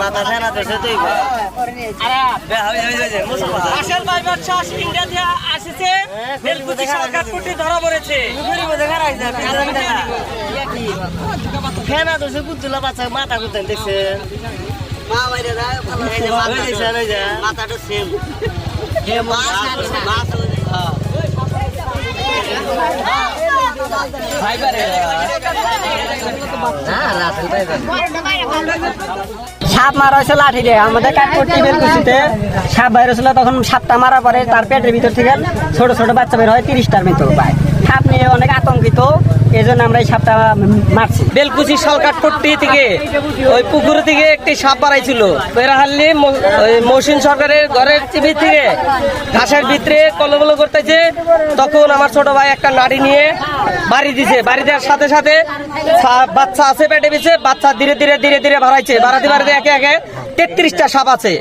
মাথা ফেনা তো তুই ফেনা তো সে কুতুলা বাচ্চা মাথা কুতেন দেখছেন মাথাটা সেম সাপ মারা হয়েছে লাঠি দিয়ে আমাদের কাঠপট্টি বেলকুচিতে সাপ বাইর হয়েছিল। তখন সাপটা মারা পরে তার পেটের ভিতর থেকে ছোট ছোট বাচ্চা বের হয় 30টার মতো পায়। সাপ নিয়ে অনেক আতঙ্কিত, এই জন্য আমরা এই সাপটা মারছি। বেলকুচি শালকাঠপট্টি থেকে ওই পুকুর থেকে একটি সাপ বাড়াইছিল। পেরাহাল্লি মহসিন সরকারের ঘরের টিভি থেকে ঘাসের ভিতরে কলবল করতেছে। তখন আমার ছোট ভাই একটা নাড়ি নিয়ে বাড়ি দিছে। বাড়ি দেওয়ার সাথে সাথে বাচ্চা আছে পেটে পিছে, বাচ্চা ধীরে ধীরে ধীরে ধীরে বাড়াইছে। বাড়াতে বাড়াতে একে একে 33টা সাপ আছে।